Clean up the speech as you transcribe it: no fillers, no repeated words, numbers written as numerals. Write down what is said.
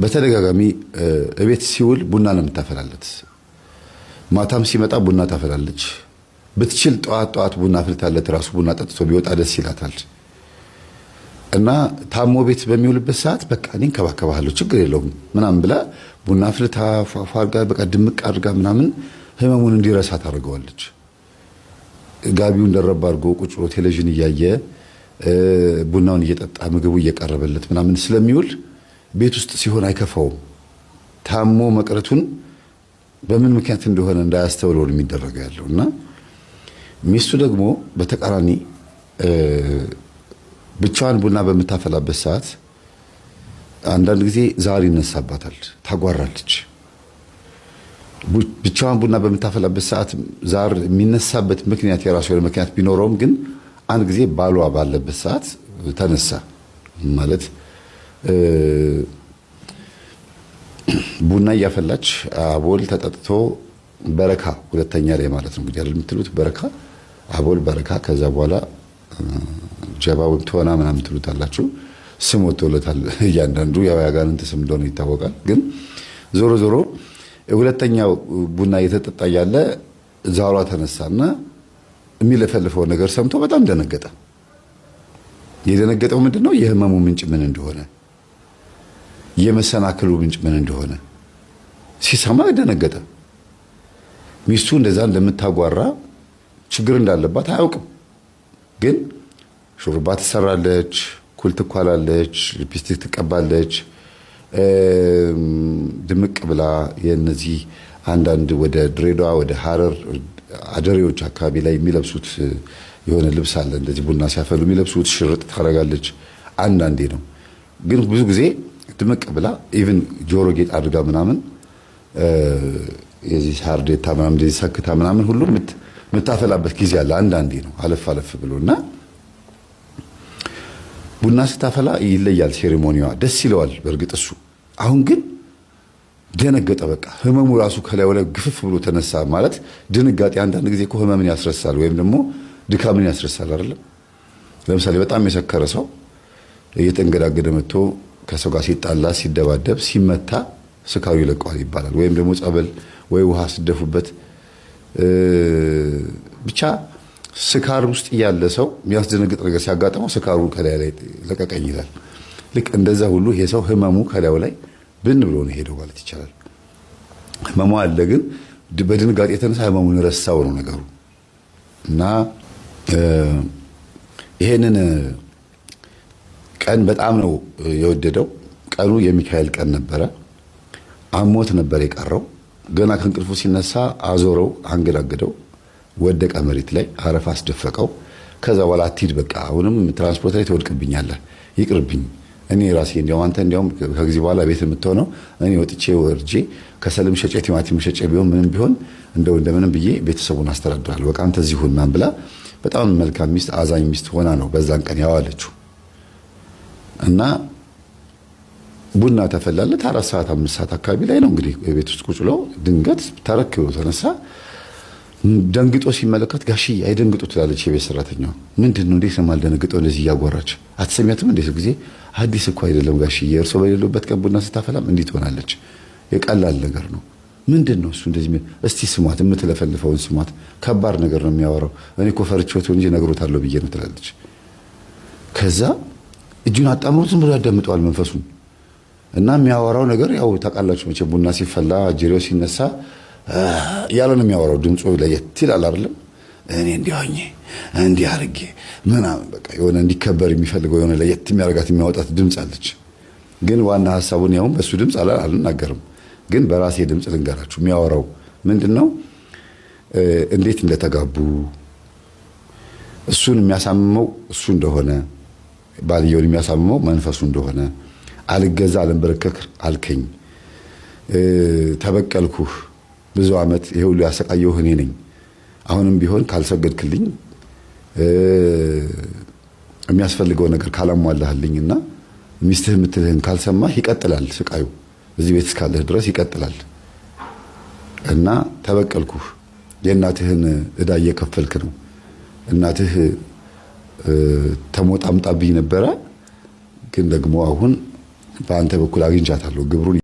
በተደጋጋሚ እቤት ሲውል ቡና ነው የምታፈላለት። ማታም ሲመጣ ቡና ታፈላለች። ብትችል ጠዋት ቡና ፍልታለት ራሱ ቡና ጠጥቶ ቢወጣ ደስ ይላታል። እና ታሞ ቤት በሚውልበት ሰዓት በቃ እኔ እንከባከባለሁ ችግር የለውም ምናምን ብላ ቡና ፍልታ ፏፏ አድርጋ በቃ ድምቅ አድርጋ ምናምን ህመሙን እንዲረሳ ታደርገዋለች። ጋቢውን ደረብ አድርጎ ቁጭ ብሎ ቴሌቪዥን እያየ ቡናውን እየጠጣ ምግቡ እየቀረበለት ምናምን ስለሚውል ቤት ውስጥ ሲሆን አይከፋውም። ታሞ መቅረቱን በምን ምክንያት እንደሆነ እንዳያስተውለው የሚደረገው ያለው እና ሚስቱ ደግሞ በተቃራኒ ብቻዋን ቡና በምታፈላበት ሰዓት አንዳንድ ጊዜ ዛር ይነሳባታል፣ ታጓራለች። ብቻዋን ቡና በምታፈላበት ሰዓት ዛር የሚነሳበት ምክንያት የራሱ የሆነ ምክንያት ቢኖረውም ግን አንድ ጊዜ ባሏ ባለበት ሰዓት ተነሳ ማለት ቡና እያፈላች አቦል ተጠጥቶ በረካ ሁለተኛ ላይ ማለት ነው እንግዲህ አይደል የምትሉት በረካ አቦል በረካ ከዛ በኋላ ጀባው ተወና ምናምን ትሉታላችሁ ስም ወጥቶለታል። እያንዳንዱ ያው ያጋንንት ስም እንደሆነ ይታወቃል። ግን ዞሮ ሁለተኛው ቡና እየተጠጣ ያለ ዛሯ ተነሳና የሚለፈልፈው ነገር ሰምቶ በጣም ደነገጠ። የደነገጠው ምንድነው? የህመሙ ምንጭ ምን እንደሆነ የመሰናክሉ ምንጭ ምን እንደሆነ ሲሰማ ደነገጠ። ሚስቱ እንደዛ እንደምታጓራ ችግር እንዳለባት አያውቅም። ግን ሹሩባ ትሰራለች፣ ኩል ትኳላለች፣ ሊፕስቲክ ትቀባለች። ድምቅ ብላ የነዚህ አንዳንድ ወደ ድሬዳዋ ወደ ሐረር አደሬዎች አካባቢ ላይ የሚለብሱት የሆነ ልብስ አለ እንደዚህ ቡና ሲያፈሉ የሚለብሱት ሽርጥ ታረጋለች። አንዳንዴ ነው ግን ብዙ ጊዜ ድምቅ ብላ ኢቭን ጆሮ ጌጥ አድርጋ ምናምን የዚህ ሳርዴታ ምናምን እንደዚህ ሰክታ ምናምን ሁሉ የምታፈላበት ጊዜ አለ። አንዳንዴ ነው አለፍ ብሎና ቡና ስታፈላ ይለያል። ሴሬሞኒዋ ደስ ይለዋል በእርግጥ እሱ። አሁን ግን ደነገጠ። በቃ ህመሙ ራሱ ከላዩ ላይ ግፍፍ ብሎ ተነሳ። ማለት ድንጋጤ አንዳንድ ጊዜ እኮ ህመምን ያስረሳል ወይም ደግሞ ድካምን ያስረሳል አይደለም። ለምሳሌ በጣም የሰከረ ሰው እየተንገዳገደ መጥቶ ከሰው ጋር ሲጣላ ሲደባደብ ሲመታ ስካሩ ይለቀዋል ይባላል። ወይም ደግሞ ጸበል ወይ ውሃ ሲደፉበት ብቻ ስካር ውስጥ ያለ ሰው የሚያስደነግጥ ነገር ሲያጋጥመው ስካሩ ከላይ ላይ ለቀቀኝ ይላል። ልክ እንደዛ ሁሉ ይሄ ሰው ህመሙ ከላዩ ላይ ብን ብሎ ነው ሄደው ማለት ይቻላል። ህመሙ አለ ግን በድንጋጤ የተነሳ ህመሙን ረሳው ነው ነገሩ። እና ይሄንን ቀን በጣም ነው የወደደው። ቀኑ የሚካኤል ቀን ነበረ። አሞት ነበር የቀረው። ገና ከእንቅልፉ ሲነሳ አዞረው፣ አንገዳገደው፣ ወደቀ መሬት ላይ አረፋ አስደፈቀው። ከዛ በኋላ አትሂድ በቃ አሁንም ትራንስፖርት ላይ ትወድቅብኛለህ፣ ይቅርብኝ እኔ ራሴ እንዲያው አንተ እንዲያውም ከጊዜ በኋላ ቤት የምትሆነው እኔ ወጥቼ ወርጄ ከሰልም ሸጬ ቲማቲም ሸጬ ቢሆን ምንም ቢሆን እንደምንም ብዬ ቤተሰቡን አስተዳድራለሁ፣ በቃ አንተ እዚህ ሁን ምናምን ብላ በጣም መልካም ሚስት አዛኝ ሚስት ሆና ነው በዛን ቀን ያዋለችው። እና ቡና ተፈላለት 4 ሰዓት 5 ሰዓት አካባቢ ላይ ነው እንግዲህ ቤት ውስጥ ቁጭ ብሎ ድንገት ተረክቦ ተነሳ። ደንግጦ ሲመለከት ጋሽዬ አይደንግጡ ትላለች የቤት ሰራተኛዋ። ምንድነው እንዴት ነው የማልደነግጠው? እንደዚህ እያጓራች አትሰሚያትም? እንዴት ጊዜ አዲስ እኮ አይደለም ጋሽዬ፣ እርሶ በሌሉበት ቀን ቡና ስታፈላም እንዲህ ትሆናለች። የቀላል ነገር ነው። ምንድነው እሱ እንደዚህ? እስቲ ስሟት፣ የምትለፈልፈውን ስሟት፣ ከባድ ነገር ነው የሚያወራው። እኔ እኮ ፈርቼው እንጂ ነግሮታለሁ ብዬ ነው ትላለች። ከዛ እጁን አጣምሮ ዝም ብሎ ያዳምጠዋል መንፈሱን። እና የሚያወራው ነገር ያው ታውቃላችሁ መቼ ቡና ሲፈላ ጅሬው ሲነሳ ያለ ነው የሚያወራው። ድምፁ ለየት ይላል አይደለም? እኔ እንዲያውኝ እንዲህ አድርጌ ምናምን በቃ የሆነ እንዲከበር የሚፈልገው የሆነ ለየት የሚያረጋት የሚያወጣት ድምፅ አለች። ግን ዋና ሐሳቡን ያውም በሱ ድምፅ አልናገርም፣ ግን በራሴ ድምፅ ልንገራችሁ። የሚያወራው ምንድነው? እንዴት እንደተጋቡ እሱን የሚያሳምመው እሱ እንደሆነ፣ ባልየውን የሚያሳምመው መንፈሱ እንደሆነ፣ አልገዛ አልንበረከክ አልከኝ፣ ተበቀልኩህ፣ ብዙ ዓመት ይሄ ሁሉ ያሰቃየው እኔ ነኝ፣ አሁንም ቢሆን ካልሰገድክልኝ የሚያስፈልገው ነገር ካላሟላህልኝና ሚስትህ የምትልህን ካልሰማህ ይቀጥላል ስቃዩ፣ እዚህ ቤት እስካለህ ድረስ ይቀጥላል። እና ተበቀልኩህ፣ የእናትህን ዕዳ እየከፈልክ ነው። እናትህ ተሞጣምጣብኝ ነበረ፣ ግን ደግሞ አሁን በአንተ በኩል አግኝቻታለሁ ግብሩን